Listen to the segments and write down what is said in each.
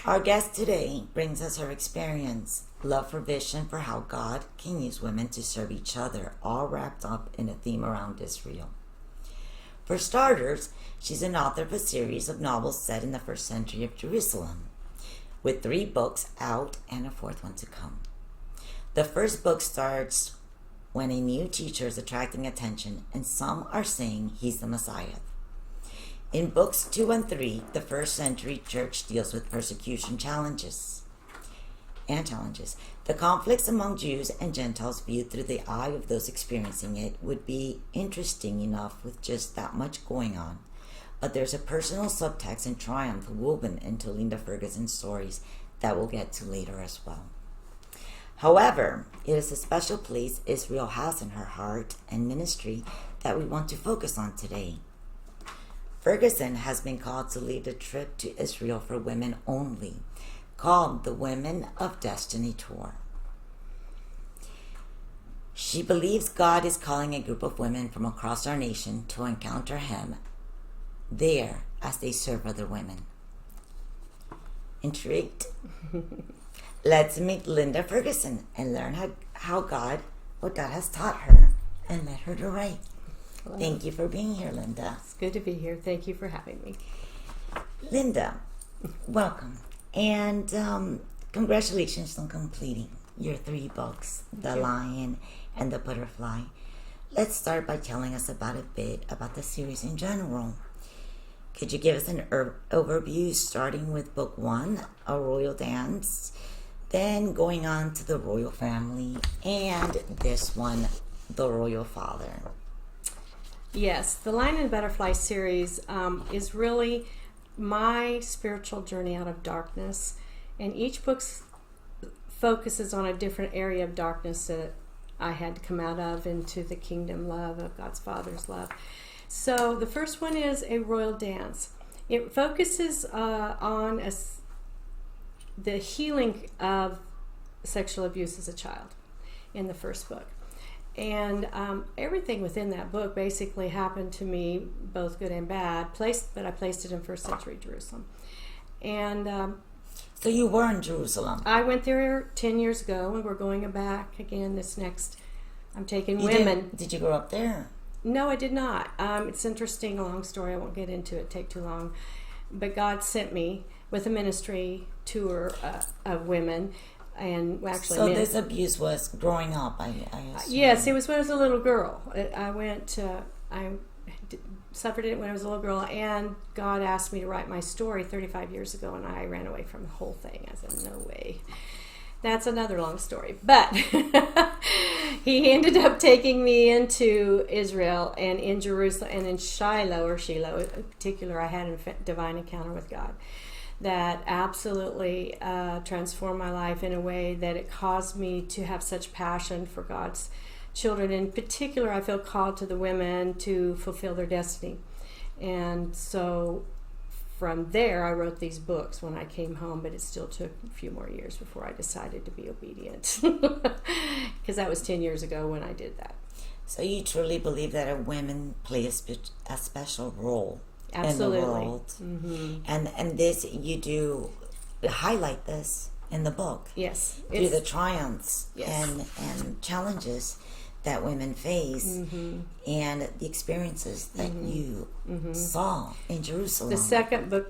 Our guest today brings us her experience, love for vision for how God can use women to serve each other, all wrapped up in a theme around Israel. For starters, she's an author of a series of novels set in the first century of Jerusalem, with 3 books out and a 4th one to come. The first book starts when a new teacher is attracting attention, and some are saying he's the Messiah. In books 2 and 3, the first century church deals with persecution challenges. The conflicts among Jews and Gentiles viewed through the eye of those experiencing it would be interesting enough with just that much going on. But there's a personal subtext and triumph woven into Linda Ferguson's stories that we'll get to later as well. However, it is a special place Israel has in her heart and ministry that we want to focus on today. Ferguson has been called to lead a trip to Israel for women only, called the Women of Destiny Tour. She believes God is calling a group of women from across our nation to encounter Him there as they serve other women. Intrigued? Let's meet Linda Ferguson and learn what God has taught her and led her to write. Hello. Thank you for being here, Linda. It's good to be here. Thank you for having me. Linda, welcome. And congratulations on completing your 3 books, The Lion and The Butterfly. Let's start by telling us a bit about the series in general. Could you give us an overview, starting with book 1, A Royal Dance, then going on to the royal family, and this one, The Royal Father? Yes, the Lion and Butterfly series is really my spiritual journey out of darkness, and each book focuses on a different area of darkness that I had to come out of into the kingdom love of God's Father's love. So the first one is A Royal Dance. It focuses on the healing of sexual abuse as a child in the first book. And everything within that book basically happened to me, both good and bad, but I placed it in first century Jerusalem. And so you were in Jerusalem? I went there 10 years ago, and we're going back again I'm taking women. Did you grow up there? No, I did not. It's interesting, a long story. I won't get into it, take too long. But God sent me with a ministry tour of women. And actually, so this abuse was growing up, I assume. Yes, it was when I was a little girl. I suffered it when I was a little girl, and God asked me to write my story 35 years ago, and I ran away from the whole thing. I said, no way. That's another long story. But He ended up taking me into Israel, and in Jerusalem, and in Shiloh in particular, I had a divine encounter with God that absolutely transformed my life in a way that it caused me to have such passion for God's children. In particular, I feel called to the women to fulfill their destiny. And so from there, I wrote these books when I came home, but it still took a few more years before I decided to be obedient. Because that was 10 years ago when I did that. So you truly believe that women play a special role Absolutely. in the world. Mm-hmm. And this, you do highlight this in the book. Yes. Through the triumphs Yes. and challenges that women face, Mm-hmm. and the experiences that you saw in Jerusalem. The second book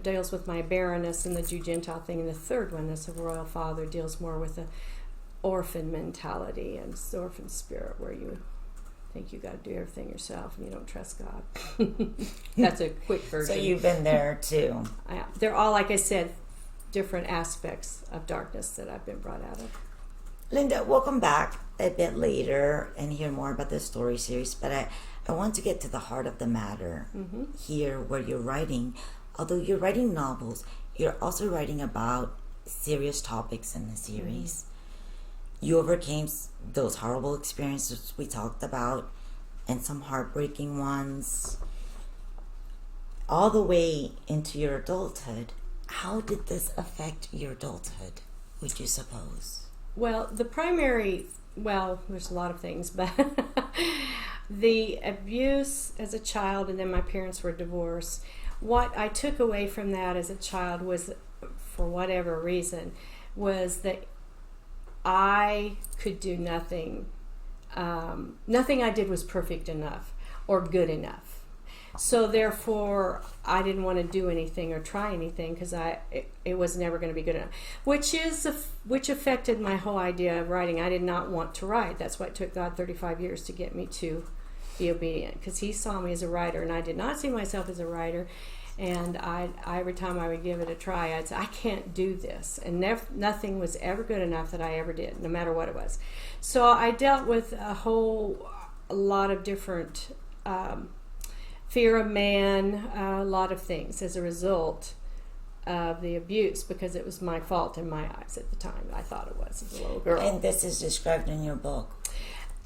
deals with my barrenness and the Jew-Gentile thing, and the third one, this Royal Father, deals more with the orphan mentality and orphan spirit, where you think you got to do everything yourself and you don't trust God. That's a quick version. So you've been there too. They're all, like I said, different aspects of darkness that I've been brought out of. Linda, we'll come back a bit later and hear more about the story series, but I want to get to the heart of the matter here, where you're writing. Although you're writing novels, you're also writing about serious topics in the series. You overcame those horrible experiences we talked about, and some heartbreaking ones, all the way into your adulthood. How did this affect your adulthood, would you suppose? Well, there's a lot of things, but the abuse as a child, and then my parents were divorced. What I took away from that as a child was for whatever reason, was that I could do nothing. Nothing I did was perfect enough or good enough. So therefore, I didn't want to do anything or try anything because it was never going to be good enough. Which affected my whole idea of writing. I did not want to write. That's why it took God 35 years to get me to be obedient, because He saw me as a writer, and I did not see myself as a writer. And every time I would give it a try, I'd say, I can't do this. And nothing was ever good enough that I ever did, no matter what it was. So I dealt with a lot of different fear of man, a lot of things as a result of the abuse, because it was my fault in my eyes at the time. I thought it was as a little girl. And this is described in your book.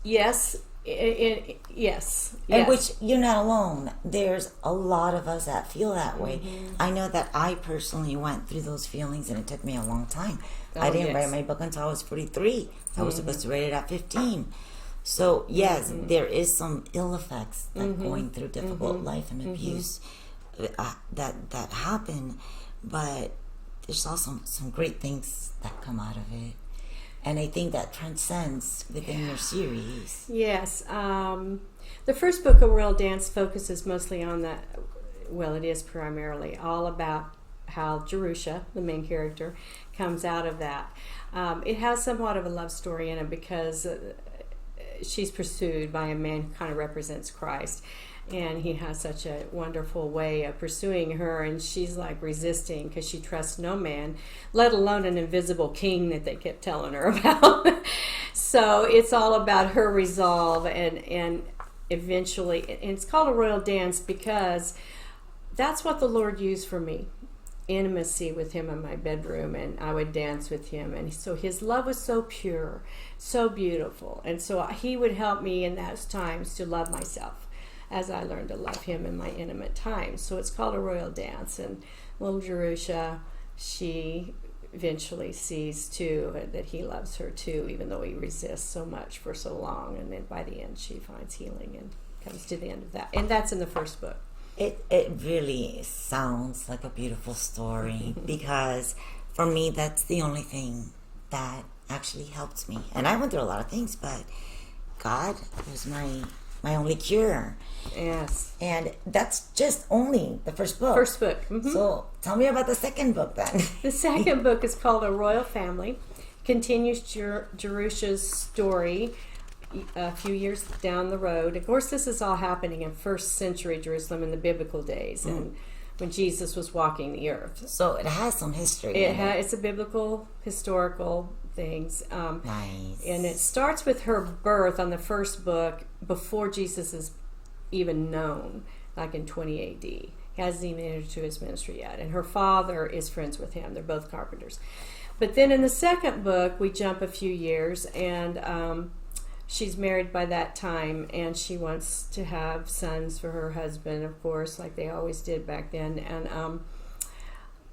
Yes. Yes. And which, you're not alone. There's a lot of us that feel that way. I know that I personally went through those feelings, and it took me a long time. I didn't write my book until I was 43. I was supposed to write it at 15. So yes, there is some ill effects that going through difficult life and abuse that happen, but there's also some great things that come out of it. And I think that transcends within your series. Yes. The first book, A Royal Dance, focuses mostly on that. Well, it is primarily all about how Jerusha, the main character, comes out of that. It has somewhat of a love story in it because she's pursued by a man who kind of represents Christ. And he has such a wonderful way of pursuing her, and she's like resisting because she trusts no man, let alone an invisible king that they kept telling her about. So it's all about her resolve, and eventually, and it's called A Royal Dance because that's what the Lord used for me. Intimacy with Him in my bedroom, and I would dance with Him, and so His love was so pure, so beautiful, and so He would help me in those times to love myself as I learned to love Him in my intimate times. So it's called A Royal Dance, and little Jerusha, she eventually sees too that He loves her too, even though he resists so much for so long, and then by the end she finds healing and comes to the end of that. And that's in the first book. It really sounds like a beautiful story because for me that's the only thing that actually helped me. And I went through a lot of things, but God was my only cure. Yes. And that's just only the first book. First book. So tell me about the second book then. The second book is called A Royal Family. Continues Jerusha's story a few years down the road. Of course, this is all happening in first century Jerusalem in the biblical days, and when Jesus was walking the earth. So it has some history. It's a biblical, historical things. Nice. And it starts with her birth on the first book before Jesus is even known, like in 20 AD. He hasn't even entered into his ministry yet. And her father is friends with him. They're both carpenters. But then in the second book, we jump a few years, and she's married by that time, and she wants to have sons for her husband, of course, like they always did back then, and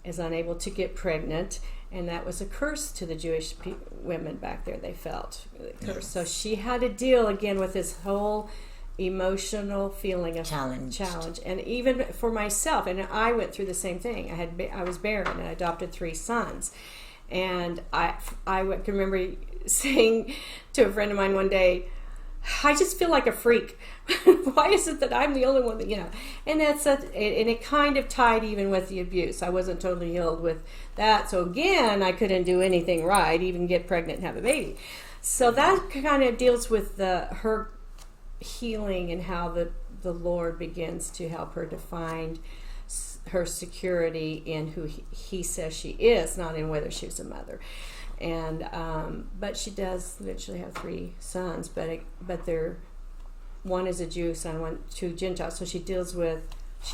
is unable to get pregnant. And that was a curse to the Jewish women back there, they felt. The curse. Yes. So she had to deal again with this whole emotional feeling of challenge. And even for myself, and I went through the same thing. I was barren, and I adopted 3 sons. And I can remember saying to a friend of mine one day, I just feel like a freak. Why is it that I'm the only one that, and and it kind of tied even with the abuse. I wasn't totally healed with that. So again, I couldn't do anything right, even get pregnant and have a baby. So that kind of deals with her healing and how the Lord begins to help her to find her security in who he says she is, not in whether she's a mother. And but she does eventually have 3 sons, but they're one is a Jew son, 2 Gentiles. So she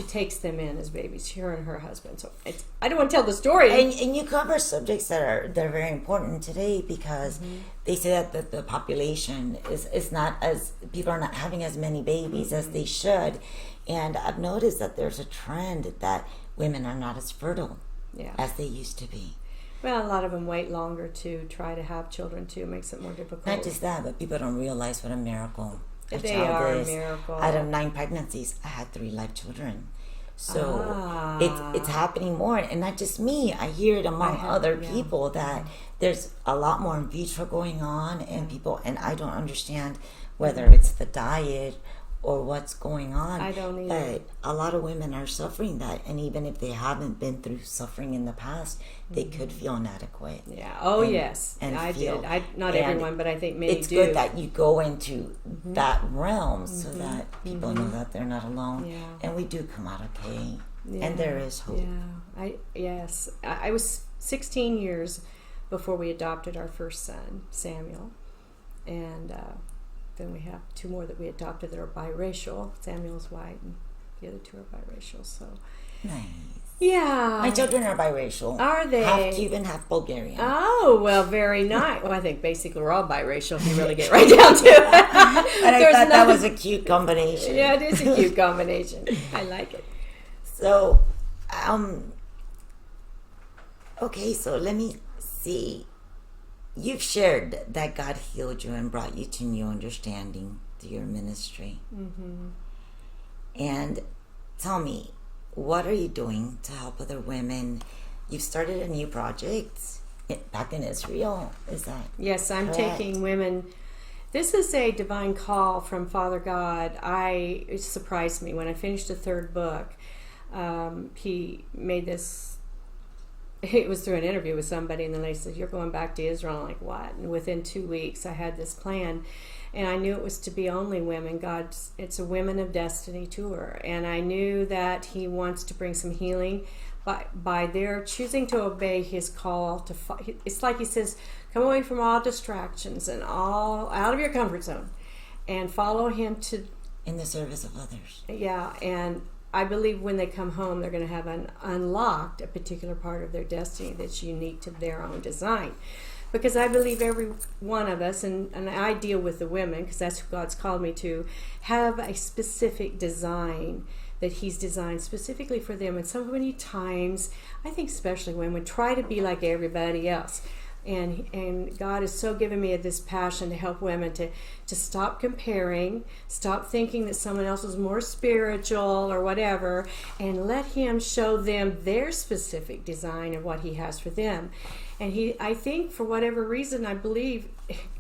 takes them in as babies, her and her husband. So I don't want to tell the story. And you cover subjects that are very important today because they say that the population is not as, people are not having as many babies as they should. And I've noticed that there's a trend that women are not as fertile as they used to be. Well, a lot of them wait longer to try to have children too. It makes it more difficult. Not just that, but people don't realize what a miracle they are a miracle. Out of 9 pregnancies, I had 3 live children. So it's happening more, and not just me. I hear it among other people that there's a lot more in vitro going on, and people, and I don't understand whether it's the diet or what's going on. I don't either. But a lot of women are suffering that, and even if they haven't been through suffering in the past, they could feel inadequate. Yeah. Oh, yes. And I feel, did. Not everyone, but I think many do. It's good that you go into that realm so that people know that they're not alone. Yeah. And we do come out okay. Yeah. And there is hope. Yeah. I was 16 years before we adopted our first son, Samuel. And then we have 2 more that we adopted that are biracial. Samuel's white and the other 2 are biracial. So nice. Yeah. My children are biracial. Are they? Half Cuban, half Bulgarian. Oh, well, very nice. Well, I think basically we're all biracial if you really get right down to it. And I thought that was a cute combination. Yeah, it is a cute combination. I like it. So, okay, so let me see. You've shared that God healed you and brought you to new understanding through your ministry. Mm-hmm. And tell me, what are you doing to help other women? You've started a new project back in Israel. Is that Yes, I'm correct? taking women. This is a divine call from Father God. It surprised me when I finished the 3rd book. He made this. It was through an interview with somebody, and then they said, "You're going back to Israel." I'm like, what? And within 2 weeks, I had this plan, and I knew it was to be only women. It's a Women of Destiny tour, and I knew that He wants to bring some healing by their choosing to obey His call to. It's like He says, "Come away from all distractions and all out of your comfort zone, and follow Him to in the service of others." Yeah, and I believe when they come home, they're going to have unlocked a particular part of their destiny that's unique to their own design. Because I believe every one of us, and I deal with the women, because that's who God's called me to, have a specific design that He's designed specifically for them. And so many times, I think especially women, try to be like everybody else. And God has so given me this passion to help women to stop comparing, stop thinking that someone else is more spiritual or whatever, and let Him show them their specific design and what He has for them. And I think for whatever reason, I believe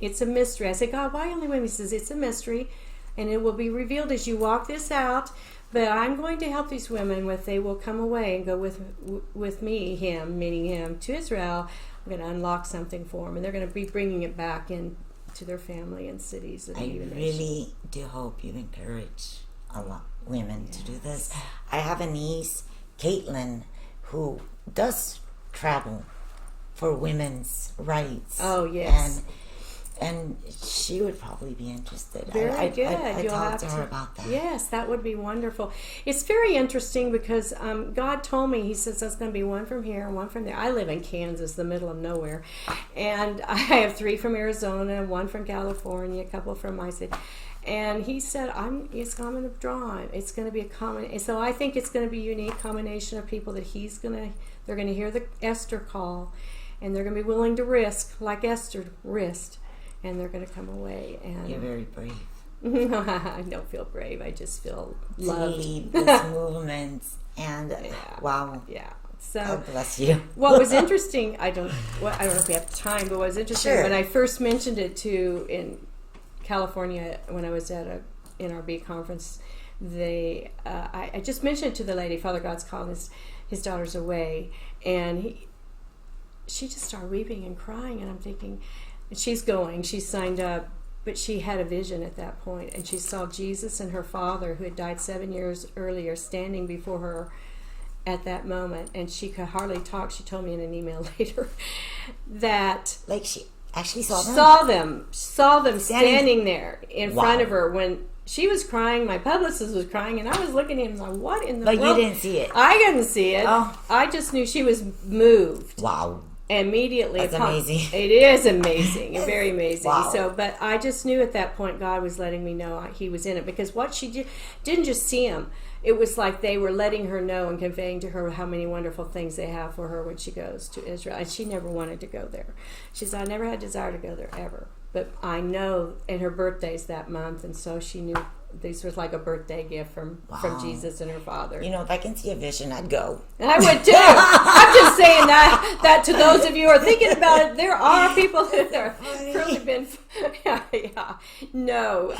it's a mystery. I say, God, why only women? He says, it's a mystery, and it will be revealed as you walk this out. But I'm going to help these women they will come away and go with me, Him, meaning Him, to Israel. I'm going to unlock something for them, and they're going to be bringing it back in to their family and cities. And I really do hope you encourage a lot women to do this. I have a niece, Caitlin, who does travel for women's rights. Oh, yes. And she would probably be interested. Very good. I talked to her about that. Yes, that would be wonderful. It's very interesting because God told me, He says there's going to be one from here and one from there. I live in Kansas, the middle of nowhere. And I have 3 from Arizona, 1 from California, a couple from my city. And He said, it's going to draw. It's going to be a common. So I think it's going to be a unique combination of people that they're going to hear the Esther call, and they're going to be willing to risk, like Esther risked. And they're going to come away. And you're very brave. I don't feel brave. I just feel loved. To lead this movement. And wow. Yeah. So God bless you. What was interesting, I don't know if we have time, but what was interesting Sure. when I first mentioned it in California when I was at a NRB conference, I just mentioned it to the lady. Father God's calling his daughter's away, and she just started weeping and crying, and I'm thinking. She's signed up, but she had a vision at that point, and she saw Jesus and her father, who had died 7 years earlier, standing before her at that moment, and she could hardly talk. She told me in an email later that she actually saw them? Saw them standing there in front of her when she was crying. My publicist was crying, and I was looking at him like, what in the world? But you didn't see it. I didn't see it. Oh. I just knew she was moved. Wow. Immediately. That's amazing. It is amazing. Very amazing. Wow. So, but I just knew at that point God was letting me know He was in it, because what she didn't just see Him. It was like they were letting her know and conveying to her how many wonderful things they have for her when she goes to Israel. And she never wanted to go there. She said, I never had desire to go there ever. But I know, and her birthday's that month, and so she knew this was like a birthday gift from Jesus and her father. You know, if I can see a vision, I'd go. I would too. I'm just saying that to those of you who are thinking about it, there are people that are really been, yeah. No,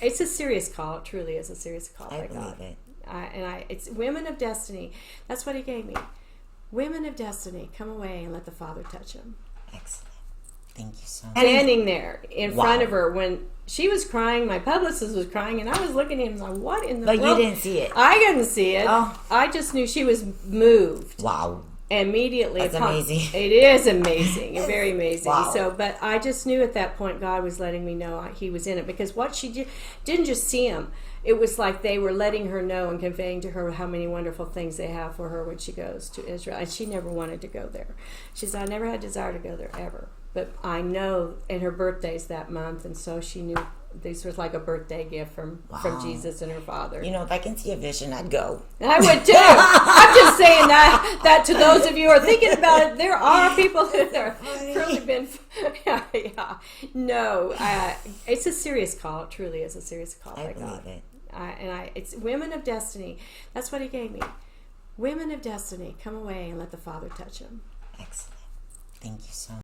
it's a serious call. It truly is a serious call by God. I believe it. It's women of destiny. That's what he gave me. Women of destiny, come away and let the Father touch them. Excellent. Thank you so much. Standing there in front of her when she was crying, my publicist was crying, and I was looking at him like, what in the world? But you didn't see it. I didn't see it. Oh. I just knew she was moved. Wow. Immediately. That's amazing. It is amazing. Very amazing. Wow. So, but I just knew at that point God was letting me know he was in it, because what she didn't just see him. It was like they were letting her know and conveying to her how many wonderful things they have for her when she goes to Israel. And she never wanted to go there. She said, I never had desire to go there ever. But I know, and her birthday's that month, and so she knew this was like a birthday gift from Jesus and her father. You know, if I can see a vision, I'd go. I would too. I'm just saying that to those of you who are thinking about it, there are people that are really been, yeah. No, it's a serious call. It truly is a serious call by God. It. It's women of destiny. That's what he gave me. Women of destiny, come away and let the Father touch them. Excellent. Thank you so much.